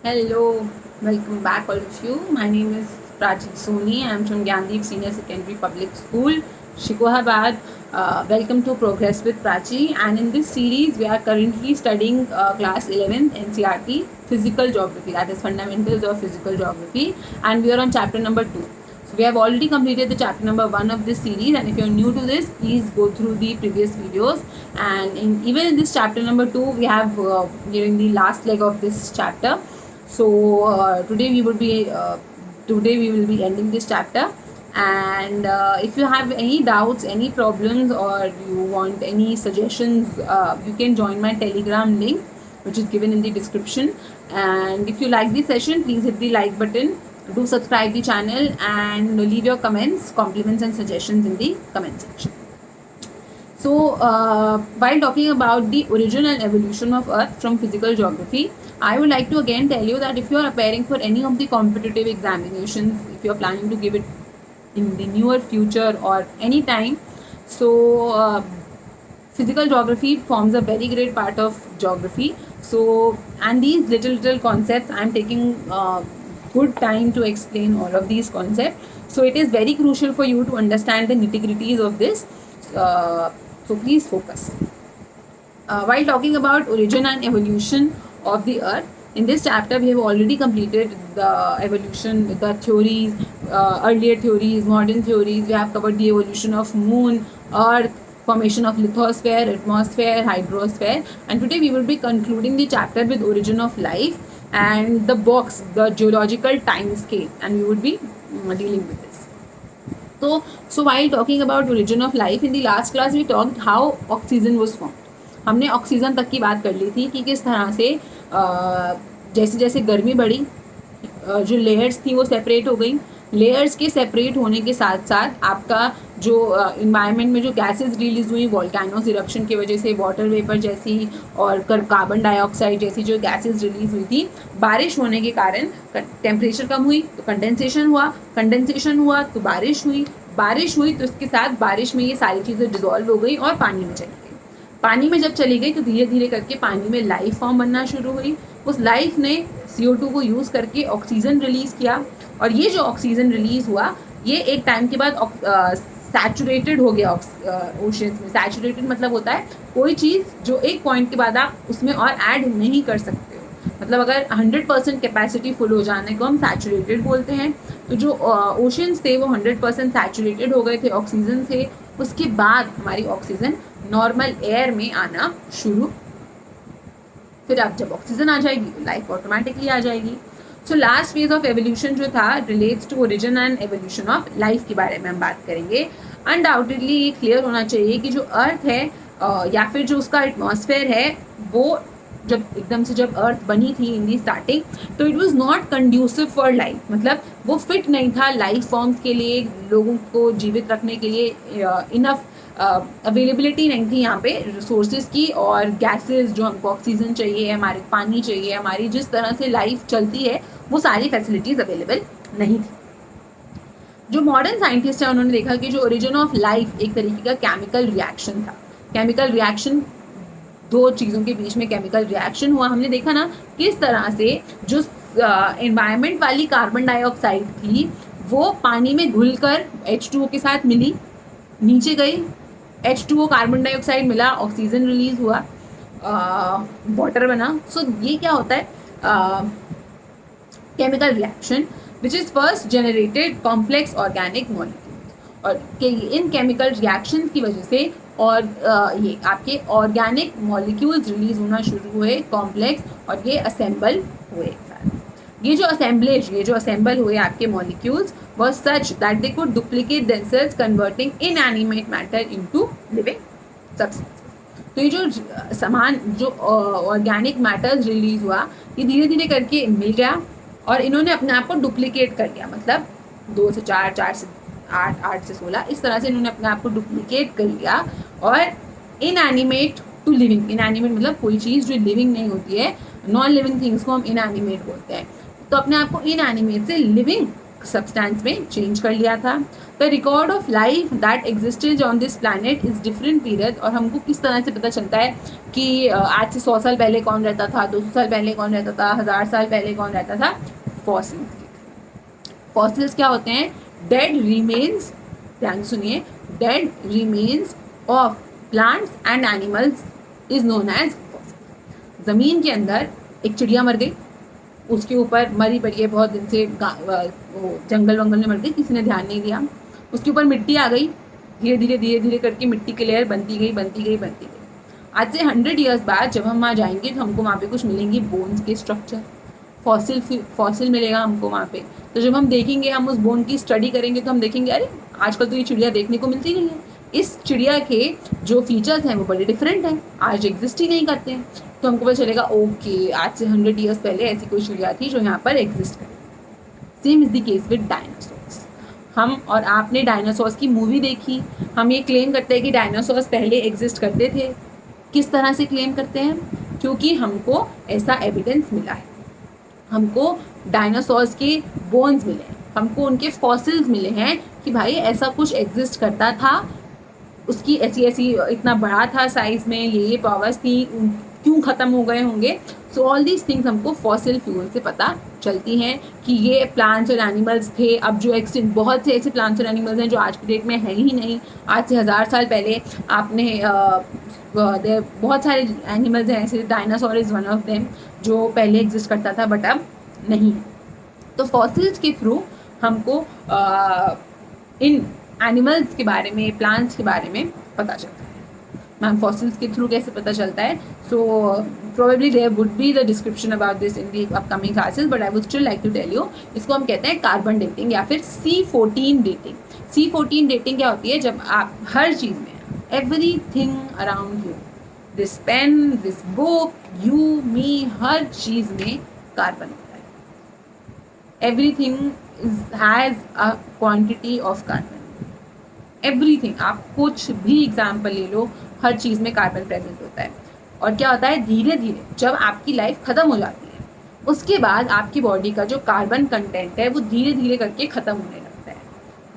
Hello, welcome back all of you. My name is Prachi Soni. I am from Gyandeep Senior Secondary Public School, Shikohabad. Welcome to Progress with Prachi. And in this series, we are currently studying class 11 NCRT Physical Geography, that is Fundamentals of Physical Geography, and we are on chapter number 2. So we have already completed the chapter number 1 of this series, and if you're new to this, please go through the previous videos. And even in this chapter number 2, we have during the last leg of this chapter. So today we will be ending this chapter. And if you have any doubts, any problems, or you want any suggestions, you can join my Telegram link, which is given in the description. And if you like the session, please hit the like button, do subscribe the channel, and leave your comments, compliments, and suggestions in the comment section. So, while talking about the origin and evolution of Earth from physical geography, I would like to again tell you that if you are preparing for any of the competitive examinations, if you are planning to give it in the near future or any time, so physical geography forms a very great part of geography. So, and these little concepts, I am taking good time to explain all of these concepts. So, it is very crucial for you to understand the nitty-gritties of this. So please focus. While talking about origin and evolution of the Earth, in this chapter we have already completed the evolution, the theories, earlier theories, modern theories. We have covered the evolution of Moon, Earth, formation of lithosphere, atmosphere, hydrosphere, and today we will be concluding the chapter with origin of life and the box, the geological time scale, and we would be dealing with this. So while talking about origin of life, in the last class we talked how oxygen was formed. हमने oxygen तक की बात कर ली थी कि किस तरह से जैसे जैसे गर्मी बढ़ी, जो लेयर्स थी वो सेपरेट हो गई. लेयर्स के सेपरेट होने के साथ साथ आपका जो इन्वायरमेंट में जो गैसेस रिलीज हुई वोल्केनोस इरप्शन की वजह से, वाटर वेपर जैसी और कार्बन डाइऑक्साइड जैसी जो गैसेस रिलीज हुई थी, बारिश होने के कारण टेम्परेचर कम हुई तो कंडेंसेशन हुआ तो बारिश हुई तो इसके साथ बारिश में ये सारी चीज़ें डिजॉल्व हो गई और पानी में चली गई. पानी में जब चली गई तो धीरे धीरे करके पानी में लाइफ फॉर्म बनना शुरू हुई. उस लाइफ ने CO2 को यूज़ करके ऑक्सीजन रिलीज़ किया, और ये जो ऑक्सीजन रिलीज़ हुआ ये एक टाइम के बाद सैचुरेटेड हो गया ओशंस में. सैचुरेटेड मतलब होता है कोई चीज़ जो एक पॉइंट के बाद आप उसमें और ऐड नहीं कर सकते हो. मतलब अगर 100% कैपेसिटी फुल हो जाने को हम सैचुरेटेड बोलते हैं. तो जो ओशंस थे वो 100% सैचुरेटेड हो गए थे ऑक्सीजन से. उसके बाद हमारी ऑक्सीजन नॉर्मल एयर में आना शुरू. फिर अब जब ऑक्सीजन आ जाएगी तो लाइफ ऑटोमेटिकली आ जाएगी. So last phase of evolution जो था relates to origin and evolution of life के बारे में हम बात करेंगे. अनडाउटेडली ये क्लियर होना चाहिए कि जो अर्थ है या फिर जो उसका एटमॉस्फेयर है वो जब अर्थ बनी थी इन दी स्टार्टिंग, तो it was not conducive for life. मतलब वो फिट नहीं था लाइफ फॉर्म्स के लिए, लोगों को जीवित रखने के लिए इनफ अवेलेबिलिटी नहीं थी यहाँ पे रिसोर्सेज की. और गैसेस जो हमको ऑक्सीजन चाहिए, हमारे पानी चाहिए, हमारी जिस तरह से लाइफ चलती है वो सारी फैसिलिटीज़ अवेलेबल नहीं थी. जो मॉडर्न साइंटिस्ट है उन्होंने देखा कि जो ओरिजिन ऑफ लाइफ एक तरीके का केमिकल रिएक्शन था. केमिकल रिएक्शन, दो चीज़ों के बीच में केमिकल रिएक्शन हुआ. हमने देखा ना किस तरह से जो एनवायरनमेंट वाली कार्बन डाइऑक्साइड थी वो पानी में घुलकर H2O के साथ मिली, नीचे गई, H2O कार्बन डाइऑक्साइड मिला, ऑक्सीजन रिलीज हुआ, वाटर बना. सो ये क्या होता है chemical reaction which is first generated complex organic molecules. और इन केमिकल रिएक्शन की वजह से और ये आपके ऑर्गेनिक मॉलिक्यूल्स रिलीज होना शुरू हुए कॉम्प्लेक्स, और ये असेंबल हुए एक साथ. ये जो असेंबल हुए आपके molecules was such that they could duplicate themselves, converting inanimate matter into living substances. तो ये जो सामान जो ऑर्गेनिक मैटर्स रिलीज हुआ ये धीरे धीरे करके मिल गया और इन्होंने अपने आप को डुप्लीकेट कर लिया. मतलब 2 से 4, 4 से 8, 8 से 16, इस तरह से इन्होंने अपने आप को डुप्लीकेट कर लिया. और इनएनिमेट टू लिविंग, इनएनिमेट मतलब कोई चीज़ जो लिविंग नहीं होती है, नॉन लिविंग थिंग्स को हम इनएनिमेट बोलते हैं. तो अपने आप को इनएनिमेट से लिविंग सब्सटेंस में चेंज कर लिया था। The record of life that existed on this planet is different period. और हमको किस तरह से पता चलता है कि आज से 100 साल पहले कौन रहता था, 200 साल पहले कौन रहता था, 1000 साल पहले कौन रहता था? फॉसिल्स। फॉसिल्स क्या होते हैं? डेड रिमेन्स, ध्यान सुनिए, dead remains of plants and animals is known as fossil. ज़मीन के अंदर एक चिड़िया मर गई, उसके ऊपर मरी पड़ी है बहुत दिन से, वो जंगल वंगल में मर गई, किसी ने ध्यान नहीं दिया, उसके ऊपर मिट्टी आ गई, धीरे धीरे करके मिट्टी की लेयर बनती गई। आज से 100 ईयर्स बाद जब हम वहाँ जाएंगे तो हमको वहाँ पे कुछ मिलेंगी बोन्स के स्ट्रक्चर, फॉसिल मिलेगा हमको वहाँ पे। तो जब हम देखेंगे, हम उस बोन की स्टडी करेंगे तो हम देखेंगे अरे आजकल तो ये चिड़िया देखने को मिलती नहीं है, इस चिड़िया के जो फीचर्स हैं वो बड़े डिफरेंट हैं, आज एग्जिस्ट ही नहीं करते हैं। तो हमको पता चलेगा ओके आज से 100 ईयर्स पहले ऐसी कोई चिड़िया थी जो यहाँ पर एग्जिस्ट करे। Same is the case with dinosaurs. हम और आपने डायनासोर्स की मूवी देखी, हम ये क्लेम करते हैं कि डायनासोर्स पहले एग्जिस्ट करते थे। किस तरह से क्लेम करते हैं? क्योंकि हमको ऐसा एविडेंस मिला है, हमको डायनासोर्स के बोन्स मिले हैं, हमको उनके फॉसिल्स मिले हैं कि भाई ऐसा कुछ एग्जिस्ट करता था, उसकी ऐसी इतना बड़ा था साइज में, ये पावर्स थी, क्यों ख़त्म हो गए होंगे। सो ऑल दीज थिंग्स हमको फॉसिल फ्यूल से पता चलती हैं कि ये प्लांट्स और एनिमल्स थे। अब जो एक्सटिंक्ट, बहुत से ऐसे प्लांट्स और एनिमल्स हैं जो आज की डेट में है ही नहीं। आज से 1000 साल पहले आपने बहुत सारे एनिमल्स हैं ऐसे, dinosaur is one of them, जो पहले एग्जिस्ट करता था बट अब नहीं। तो फॉसिल्स के थ्रू हमको इन एनिमल्स के बारे में, प्लांट्स के बारे में पता चलता है। मैम फॉसिल्स के थ्रू कैसे पता चलता है? So probably there would be the description about this in the upcoming classes, but I would still like to tell you, इसको हम कहते हैं कार्बन डेटिंग या फिर C14 डेटिंग। C14 डेटिंग क्या होती है? जब आप हर चीज़ में, everything around you, this pen, this book, you, me, हर चीज़ में कार्बन होता है। Everything has a quantity of carbon, everything. आप कुछ भी एग्जाम्पल ले लो, हर चीज़ में कार्बन प्रेजेंट होता है। और क्या होता है, धीरे धीरे जब आपकी लाइफ ख़त्म हो जाती है, उसके बाद आपकी बॉडी का जो कार्बन कंटेंट है वो धीरे धीरे करके ख़त्म होने लगता है।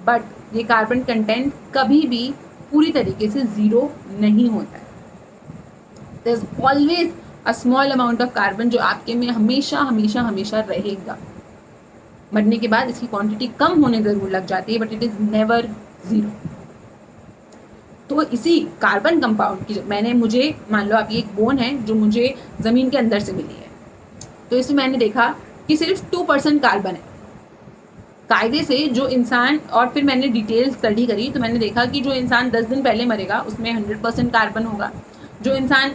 बट ये कार्बन कंटेंट कभी भी पूरी तरीके से ज़ीरो नहीं होता है। There is always a small amount of carbon जो आपके में हमेशा हमेशा हमेशा रहेगा। मरने के बाद इसकी क्वांटिटी कम होने ज़रूर लग जाती है, but it is never zero. तो इसी कार्बन कंपाउंड की मुझे मान लो आप, ये एक बोन है जो मुझे ज़मीन के अंदर से मिली है, तो इसमें मैंने देखा कि सिर्फ 2% कार्बन है। कायदे से जो इंसान, और फिर मैंने डिटेल स्टडी करी तो मैंने देखा कि जो इंसान 10 दिन पहले मरेगा उसमें 100% कार्बन होगा। जो इंसान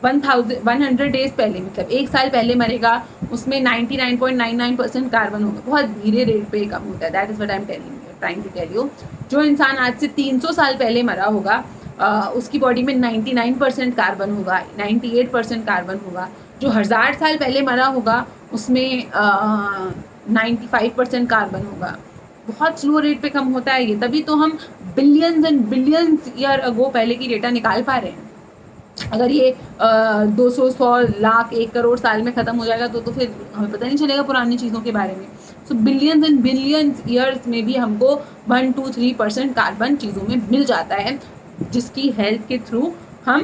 100 डेज पहले, मतलब 1 साल पहले मरेगा, उसमें 99.99% कार्बन होगा। बहुत धीरे रेट पे कम होता है। That is what I am trying to tell you. जो इंसान आज से 300 साल पहले मरा होगा, उसकी बॉडी में 99% कार्बन होगा, 98% कार्बन होगा। जो 1000 साल पहले मरा होगा उसमें 95% कार्बन होगा। बहुत स्लो रेट पे कम होता है ये, तभी तो हम billions and billions year ago पहले की डेटा निकाल पा रहे हैं। अगर ये 200, 100, लाख, 1 करोड़ साल में ख़त्म हो जाएगा तो फिर हमें पता नहीं चलेगा पुरानी चीज़ों के बारे में। सो बिलियंस एंड बिलियंस ईयर्स में भी हमको 1-2-3% कार्बन चीज़ों में मिल जाता है, जिसकी हेल्प के थ्रू हम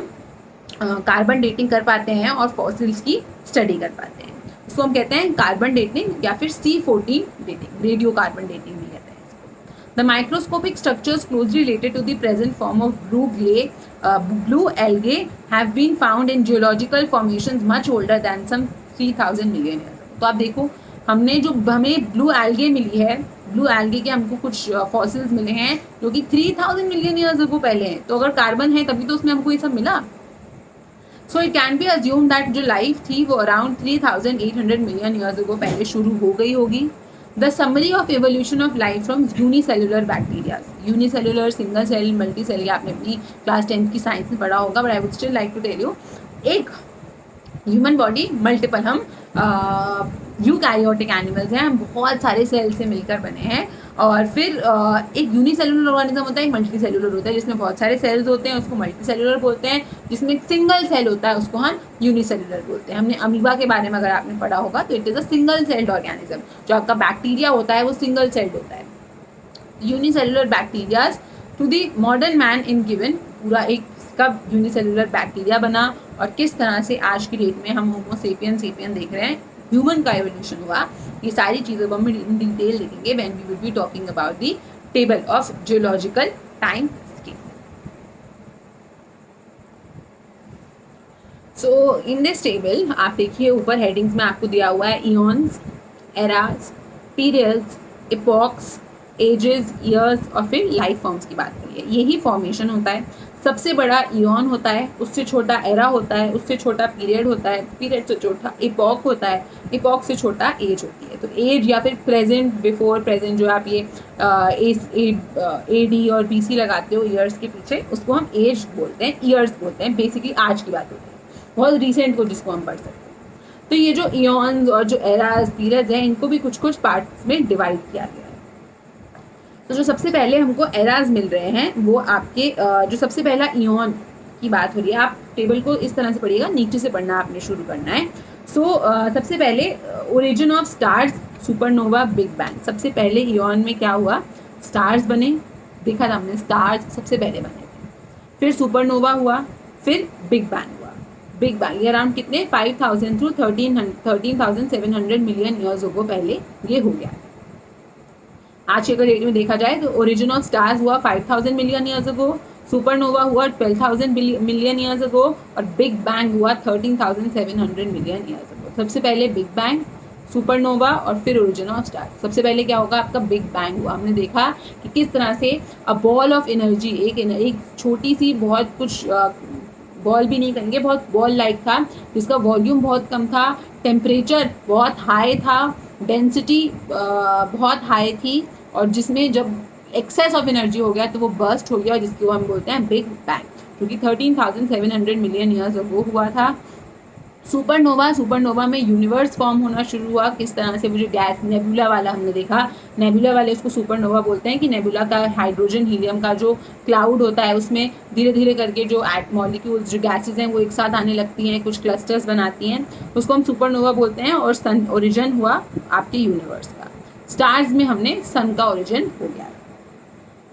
कार्बन डेटिंग कर पाते हैं और फॉसिल्स की स्टडी कर पाते हैं। इसको हम कहते हैं कार्बन डेटिंग या फिर C14 dating, radio carbon dating भी कहते हैं इसको। The microscopic structures closely related to the present form of blue algae have been found in geological formations much older than some 3000 million years ago। तो आप देखो, हमें ब्लू एल्गे मिली है, blue algae के हमको कुछ फॉसिल्स मिले हैं जो कि 3000 मिलियन ईयर्स अगो पहले हैं। तो अगर कार्बन है तभी तो उसमें हमको ये सब मिला। So it can be assume that जो लाइफ थी वो अराउंड 3800 मिलियन ईयर्स अगो पहले शुरू हो गई होगी। The summary of evolution of life from unicellular bacteria, unicellular, single cell, multi cell, ये आपने अपनी क्लास 10 की साइंस में पढ़ा होगा, but I would still like to tell you, एक ह्यूमन बॉडी मल्टीपल, हम यूकैरियोटिक एनिमल्स हैं, हम बहुत सारे सेल से मिलकर बने हैं और फिर एक यूनिसेलुलर ऑर्गेनिज्म होता है, एक मल्टी सेलुलर होता है, जिसमें बहुत सारे सेल्स होते हैं, उसको मल्टी सेलुलर बोलते हैं। जिसमें एक सिंगल सेल होता है उसको हम यूनिसेलुलर बोलते हैं। हमने अमीबा के बारे में अगर आपने पढ़ा होगा तो it is a single celled organism. जो आपका बैक्टीरिया होता है वो सिंगल सेल्ड होता है। Unicellular bacterias to the modern man in given, पूरा एक कब यूनिसेलुलर बैक्टीरिया बना और किस तरह से आज की डेट में हम होमो सेपियन देख रहे हैं, ह्यूमन का एवोल्यूशन हुआ, ये सारी चीज़ों को हम इन डिटेल देखेंगे when we will be talking about the table of geological time scale. So in this table आप देखिए ऊपर हेडिंग्स में आपको दिया हुआ है eons, eras, periods, epochs, ages, years और फिर लाइफ फॉर्म्स की बात करिए। यही फॉर्मेशन होता है। सबसे बड़ा इयॉन होता है, उससे छोटा एरा होता है, उससे छोटा पीरियड होता है, पीरियड से छोटा इपॉक होता है, इपॉक से छोटा एज होती है। तो एज या फिर प्रेजेंट, बिफोर प्रेजेंट, जो आप ये ए डी और बी सी लगाते हो ईयर्स के पीछे, उसको हम एज बोलते हैं, ईयर्स बोलते हैं। बेसिकली आज की बात होती है, बहुत रिसेंट को जिसको हम पढ़ सकते हैं। तो ये जो इयॉन्स और जो एराज, पीरियड्स हैं, इनको भी कुछ कुछ पार्ट्स में डिवाइड किया गया है। तो जो सबसे पहले हमको एराज मिल रहे हैं वो आपके जो सबसे पहला इयॉन की बात हो रही है, आप टेबल को इस तरह से पढ़िएगा, नीचे से पढ़ना आपने शुरू करना है। सो सबसे पहले origin of stars, supernova, big bang. सबसे पहले इयॉन में क्या हुआ, स्टार्स बने, देखा था हमने स्टार्स सबसे पहले बने थे, फिर सुपरनोवा हुआ, फिर बिग बैंग हुआ। बिग बैंग ये अराउंड कितने 5000 टू 13,700 मिलियन ईयर्स हो पहले ये हो गया। आज के डेट में देखा जाए तो ओरिजिन ऑफ स्टार्स हुआ 5000 मिलियन ईयर्स अगो, सुपरनोवा हुआ 12,000 मिलियन ईयर्स अगो और बिग बैंग हुआ 13,700 मिलियन ईयर्स अगो। सबसे पहले बिग बैंग, सुपरनोवा और फिर ओरिजिन ऑफ स्टार्स। सबसे पहले क्या होगा, आपका बिग बैंग हुआ। हमने देखा कि किस तरह से अ बॉल ऑफ एनर्जी, एक छोटी सी, बहुत कुछ बॉल भी नहीं कहेंगे, बहुत बॉल लाइक था, जिसका वॉल्यूम बहुत कम था, टेम्परेचर बहुत हाई था, डेंसिटी बहुत हाई थी, और जिसमें जब एक्सेस ऑफ एनर्जी हो गया तो वो बर्स्ट हो गया, जिसको हम बोलते हैं बिग बैंग, जो कि 13,700 मिलियन ईयर्स अगो हुआ था। सुपरनोवा में यूनिवर्स फॉर्म होना शुरू हुआ। किस तरह से, वो जो गैस नेबुला वाला हमने देखा, नेबुला वाले उसको सुपरनोवा बोलते हैं कि नेबुला का हाइड्रोजन हीलियम का जो क्लाउड होता है उसमें धीरे धीरे करके जो मॉलिक्यूल्स, जो गैसेज हैं वो एक साथ आने लगती हैं, कुछ क्लस्टर्स बनाती हैं, उसको हम सुपरनोवा बोलते हैं। और सन ओरिजिन हुआ आपके यूनिवर्स का। स्टार्स में हमने सन का ओरिजिन हो गया।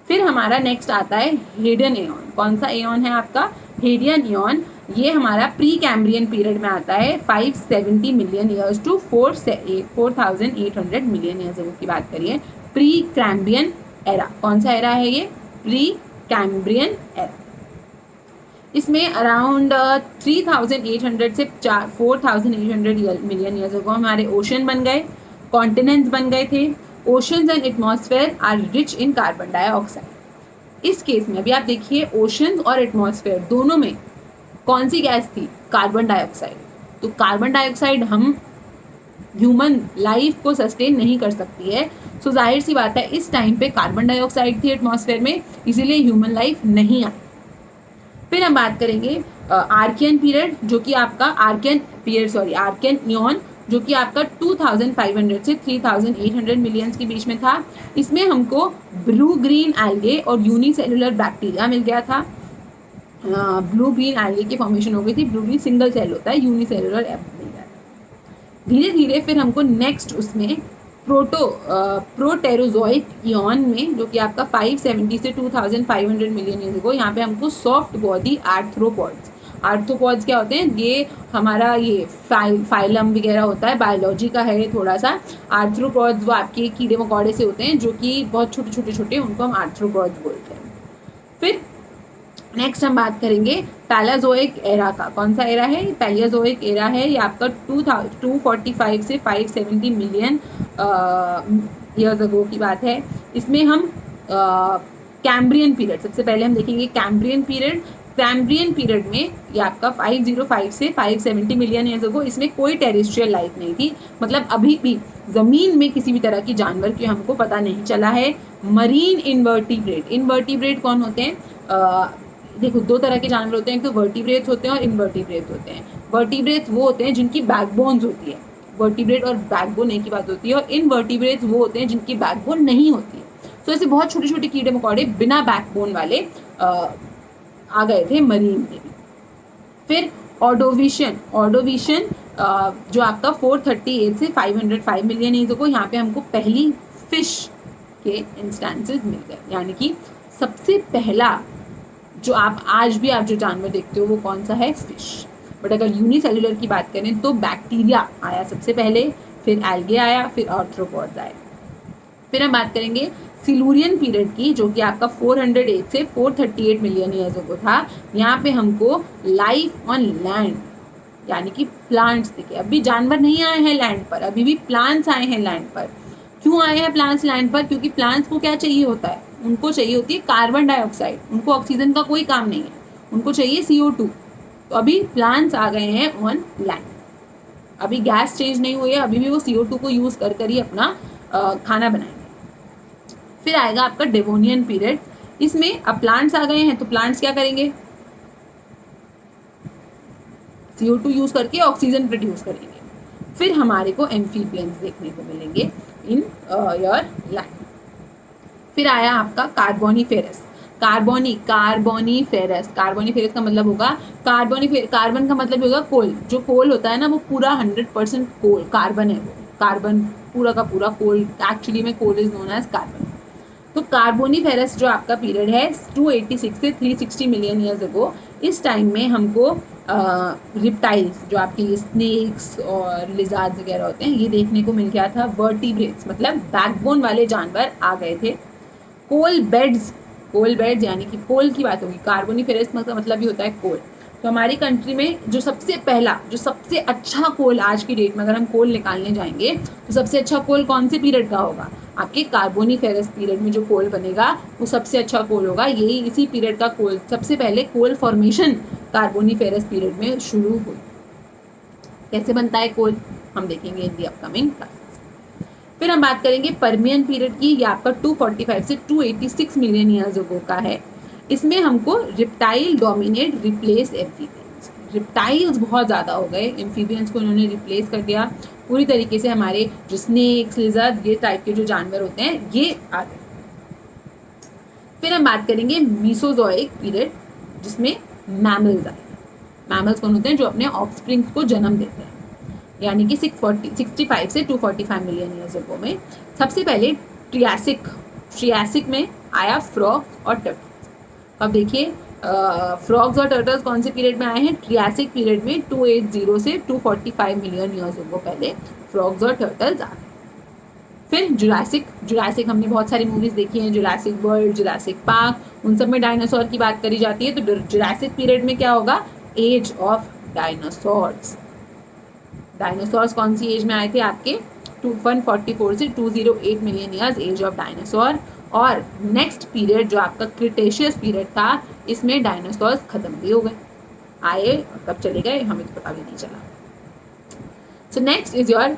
फिर हमारा नेक्स्ट आता है हेडियन एयॉन। कौन सा एयॉन है आपका, हेडियन एयॉन। ये हमारा प्री कैम्ब्रियन पीरियड में आता है, 570 million years to 4,800 million years की बात करिए। प्री कैम्ब्रियन एरा, कौन सा एरा है ये, प्री कैम्ब्रियन एरा। इसमें अराउंड 3,800 से 4,800 मिलियन ईयर्स अगो हमारे ओशन बन गए, कॉन्टिनेंट्स बन गए थे। Oceans and atmosphere are rich in carbon dioxide. इस केस में अभी आप देखिए ओशंस और एटमॉस्फेयर दोनों में कौन सी गैस थी, कार्बन डाइऑक्साइड। तो कार्बन डाइऑक्साइड हम ह्यूमन लाइफ को सस्टेन नहीं कर सकती है, सो जाहिर सी बात है इस टाइम पे कार्बन डाइऑक्साइड थी एटमॉस्फेयर में, इसीलिए ह्यूमन लाइफ नहीं आई। फिर हम बात करेंगे आर्कियन पीरियड, जो कि आपका आर्कियन इयॉन, जो कि आपका 2,500 से 3,800 मिलियंस के बीच में था। इसमें हमको ब्लू ग्रीन एल्गे और यूनिसेलुलर बैक्टीरिया मिल गया था। ब्लू ग्रीन एल्गे की फॉर्मेशन हो गई थी, ब्लू ग्रीन सिंगल सेल होता है, यूनिसेलुलर मिल गया। धीरे धीरे फिर हमको नेक्स्ट उसमें प्रोटेरोजोइक इयॉन में, जो कि आपका 570 से 2,500 मिलियन ईयर्स अगो, यहाँ पे हमको सॉफ्ट बॉडी आर्थ्रोपॉड्स। आर्थ्रोपॉड्स क्या होते हैं, ये हमारा ये फाइलम वगैरह होता है, बायोलॉजी का है थोड़ा सा। आर्थ्रोपॉड्स वो आपके कीड़े मकोड़े से होते हैं, जो कि बहुत छोटे छोटे, उनको हम आर्थ्रोपॉड्स बोलते हैं। फिर नेक्स्ट हम बात करेंगे पैलियोजोइक एरा का। कौन सा एरा है, पैलियोजोइक एरा है, ये आपका 245 से 570 मिलियन ईयर्स अगो की बात है। इसमें हम कैम्ब्रियन पीरियड, सबसे पहले हम देखेंगे कैम्ब्रियन पीरियड। कैम्ब्रियन पीरियड में ये आपका 505 से 570 मिलियन ईयर्स अगो, इसमें कोई टेरेस्ट्रियल लाइफ नहीं थी, मतलब अभी भी ज़मीन में किसी भी तरह की जानवर की हमको पता नहीं चला है। मरीन इनवर्टिब्रेट, इनवर्टिब्रेट कौन होते हैं, देखो दो तरह के जानवर होते हैं, एक तो वर्टिब्रेट्स होते हैं और इनवर्टिब्रेट्स होते हैं। वर्टिब्रेट्स वो होते हैं जिनकी बैकबोन्स होती है, वर्टिब्रेट और बैकबोन एक ही बात होती है, और इनवर्टिब्रेट्स वो होते हैं जिनकी बैकबोन नहीं होती है। तो ऐसे बहुत छोटे छोटे कीड़े मकोड़े बिना बैकबोन वाले आ गए थे मरीन में भी। फिर ऑर्डोविशन, ऑर्डोविशन जो आपका 438 से 505 मिलियन ईयर्स को, यहाँ पे हमको पहली फिश के इंस्टेंसेस मिल गए, यानी कि सबसे पहला जो आप आज भी आप जो जानवर देखते हो वो कौन सा है, फिश। बट अगर यूनिसेल्युलर की बात करें तो बैक्टीरिया आया सबसे पहले, फिर एल्गे आया, फिर आर्थ्रोपॉड्स आए। फिर हम बात करेंगे सिलूरियन पीरियड की, जो कि आपका 408 से 438 मिलियन ईयर्स को था। यहाँ पे हमको लाइफ ऑन लैंड यानी कि प्लांट्स दिखे। अभी जानवर नहीं आए हैं लैंड पर, अभी भी प्लांट्स आए हैं लैंड पर। क्यों आए हैं प्लांट्स लैंड पर? क्योंकि प्लांट्स को क्या चाहिए होता है, उनको चाहिए होती है कार्बन डाइऑक्साइड, उनको ऑक्सीजन का कोई काम नहीं है, उनको चाहिए CO2। तो अभी प्लांट्स आ गए हैं ऑन लैंड, अभी गैस चेंज नहीं हुई है, अभी भी वो CO2 को यूज कर ही अपना खाना बनाएंगे। फिर आएगा आपका डेवोनियन पीरियड, इसमें अब प्लांट्स आ गए हैं तो प्लांट्स क्या करेंगे, CO2 यूज करके ऑक्सीजन प्रोड्यूस करेंगे। फिर हमारे को एम्फीबियंस देखने को मिलेंगे इन योर लैंड। फिर आया आपका कार्बोनिफेरस, कार्बोनिफेरस का मतलब होगा कार्बन का मतलब होगा कोल। जो कोल होता है ना वो पूरा 100% कोल कार्बन है, वो कार्बन पूरा का पूरा कोल, एक्चुअली में coal is known as carbon. तो कार्बोनिफेरस जो आपका पीरियड है 286 से 360 मिलियन ईयर्स अगो, इस टाइम में हमको रिप्टाइल्स जो आपके स्नेक्स और लिजार्ड्स वगैरह होते हैं ये देखने को मिल गया था। वर्टिब्रेट्स मतलब बैकबोन वाले जानवर आ गए थे। कोल बेड्स यानी कि कोल की बात होगी, कार्बोनिफेरस मतलब भी होता है कोल। तो हमारी कंट्री में जो सबसे अच्छा कोल आज की डेट में अगर हम कोल निकालने जाएंगे तो सबसे अच्छा कोल कौन से पीरियड का होगा, आपके कार्बोनिफेरस पीरियड में जो कोल बनेगा वो सबसे अच्छा कोल होगा। यही इसी पीरियड का कोल, सबसे पहले कोल फॉर्मेशन कार्बोनिफेरस पीरियड में शुरू हुई। कैसे बनता है कोल हम देखेंगे इन दी अपकमिंग क्लासेस। फिर हम बात करेंगे पर्मियन पीरियड की, ये आपका 245 से 286 मिलियन ईयर्स अगो का है। इसमें हमको reptile dominate replace amphibians, reptiles बहुत ज़्यादा हो गए, एम्फीबियंस को उन्होंने रिप्लेस कर दिया पूरी तरीके से। हमारे जो स्नेक्स लिजर्ड ये टाइप के जो जानवर होते हैं ये आ गए। फिर हम बात करेंगे मीसोजोइक पीरियड जिसमें मैमल्स आए। मैमल्स कौन होते हैं, जो अपने ऑफस्प्रिंग्स को जन्म देते हैं, यानी कि 65 से 245 मिलियन ईयर्स अगो में। सबसे पहले ट्रियासिक में आया फ्रॉग्स और टर्टल्स। अब देखिए फ्रॉग्स और टर्टल्स कौन से पीरियड में आए हैं, ट्रियासिक पीरियड में 280 से 245 मिलियन ईयर्स अगो पहले फ्रॉग्स और टर्टल्स आ गए। फिर जुरासिक हमने बहुत सारी मूवीज देखी हैं, जुरासिक वर्ल्ड, जुरासिक पार्क, उन सब में डायनासोर की बात करी जाती है। तो जुरासिक पीरियड में क्या होगा, एज ऑफ डायनासोर्स। डायनासोर्स कौन सी एज में आए थे आपके 144 से 208 million years, age of dinosaur. और नेक्स्ट पीरियड जो आपका क्रिटेशियस पीरियड था, इसमें डायनासोर्स खत्म भी हो गए, आए और कब चले गए हमें तो पता भी नहीं चला। So next is your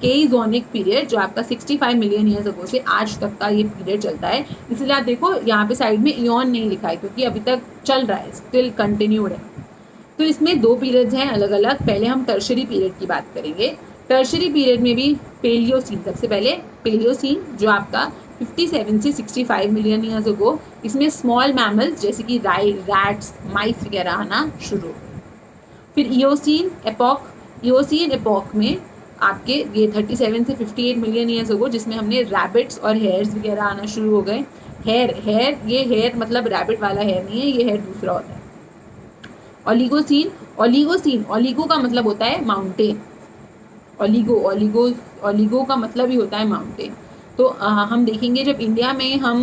cenozoic period जो आपका 65 मिलियन ईयर्स अगो से आज तक का ये पीरियड चलता है। इसलिए आप देखो यहाँ पे साइड में इयॉन नहीं लिखा है क्योंकि अभी तक चल रहा है, स्टिल कंटिन्यूड है। तो इसमें दो पीरियड्स हैं अलग अलग। पहले हम टर्शरी पीरियड की बात करेंगे। टर्शरी पीरियड में भी पेलियोसीन, सबसे पहले पेलियोसीन जो आपका 57 से 65 मिलियन ईयर्स अगो, इसमें स्मॉल मैमल्स जैसे कि रैट्स, माइस वगैरह आना शुरू हो गए। फिर ईओसीन एपॉक में आपके ये 37 से 58 मिलियन ईयर्स अगो, जिसमें हमने रैबिट्स और हेयर्स वगैरह आना शुरू हो गए। हेयर मतलब रैबिट वाला हेयर नहीं है, ये हेयर दूसरा होता है। ओलिगो का मतलब होता है माउंटेन, ओलिगो का मतलब ही होता है माउंटेन। तो हम देखेंगे जब इंडिया में हम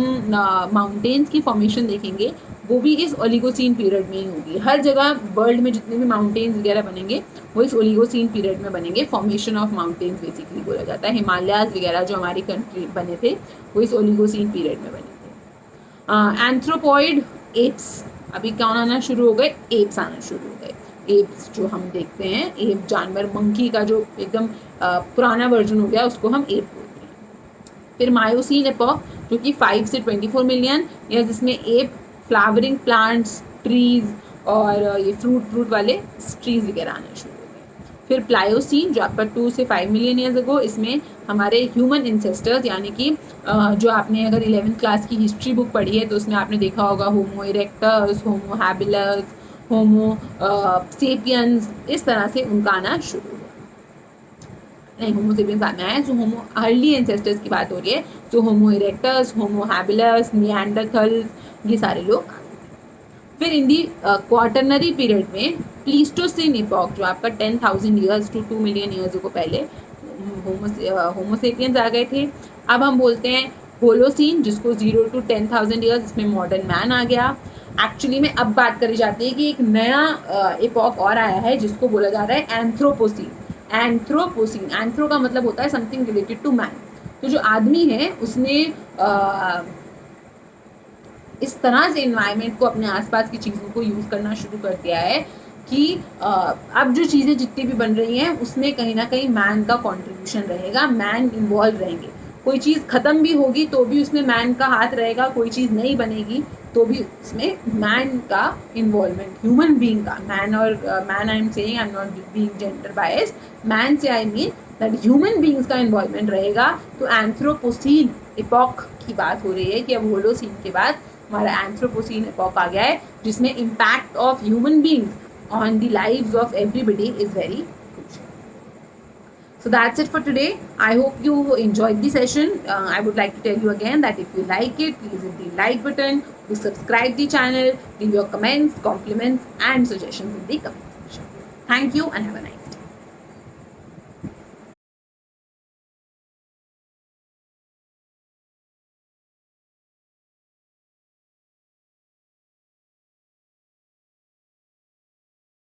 माउंटेन्स की फॉर्मेशन देखेंगे वो भी इस ओलिगोसीन पीरियड में ही होगी। हर जगह वर्ल्ड में जितने भी माउंटेन्स वगैरह बनेंगे वो इस ओलिगोसीन पीरियड में बनेंगे। फॉर्मेशन ऑफ माउंटेन्स बेसिकली बोला जाता है। हिमालयाज वगैरह जो हमारी कंट्री बने थे वो इस ओलिगोसीन पीरियड में बने थे। एंथ्रोपॉइड एप्स, अभी कौन आना शुरू हो गए, एप्स आना शुरू हो गए। एप्स जो हम देखते हैं, एप जानवर, मंकी का जो एकदम पुराना वर्जन हो गया उसको हम एप बोलते हैं। फिर मायोसीन एपॉक जो कि 5 से 24 मिलियन या जिसमें एप, फ्लावरिंग प्लांट्स, ट्रीज और ये फ्रूट वाले ट्रीज वगैरह आने शुरू हो गए। फिर प्लायोसीन जो आपका 2 से 5 मिलियन ईयर्स अगो, इसमें हमारे ह्यूमन इंसेस्टर्स यानी कि जो आपने अगर 11th क्लास की हिस्ट्री बुक पढ़ी है तो उसमें आपने देखा होगा होमो इरेक्टस, होमो हैबिलस, होमो सेपियंस, इस तरह से उनका आना शुरू हुआ। नहीं, होमो सेपियंस बाद में आया, जो होमो अर्ली एंसेस्टर्स की बात हो रही है, तो होमो इरेक्टस, होमो हैबिलस, निएंडरथल, ये सारे लोग। फिर इन दी क्वार्टरनरी पीरियड में प्लीस्टोसिन इपॉक जो आपका 10,000 ईयर्स टू 2 मिलियन ईयर्स को पहले होमोसेपियंस आ गए थे। अब हम बोलते हैं होलोसीन जिसको 0 to 10,000 ईयर्स, इसमें मॉडर्न मैन आ गया। एक्चुअली में अब बात करी जाती है कि एक नया इपॉक और आया है जिसको बोला जा रहा है एंथ्रोपोसीन। एंथ्रोपोसीन, एंथ्रो का मतलब होता है समथिंग रिलेटेड टू मैन। तो जो आदमी है उसने इस तरह से इन्वायरमेंट को, अपने आसपास की चीज़ों को यूज़ करना शुरू कर दिया है कि अब जो चीज़ें जितनी भी बन रही हैं उसमें कहीं ना कहीं मैन का कंट्रीब्यूशन रहेगा, मैन इन्वॉल्व रहेंगे। कोई चीज़ ख़त्म भी होगी तो भी उसमें मैन का हाथ रहेगा, कोई चीज़ नहीं बनेगी तो भी उसमें मैन का इन्वॉल्वमेंट, ह्यूमन बीइंग का, मैन और man I am saying, I am not being gender biased, man से I mean that human beings का इन्वॉल्वमेंट रहेगा। तो एंथ्रोपोसीन इपॉक की बात हो रही है कि अब होलोसीन के बाद हमारा एंथ्रोपोसीन इपॉक आ गया है जिसमें impact of human beings on the lives of everybody is very crucial. So that's it for today. I hope you enjoyed the session. I would like to tell you again that if you like it, please hit the like button, to subscribe the channel, leave your comments, compliments and suggestions in the comment section. Thank you and have a nice day.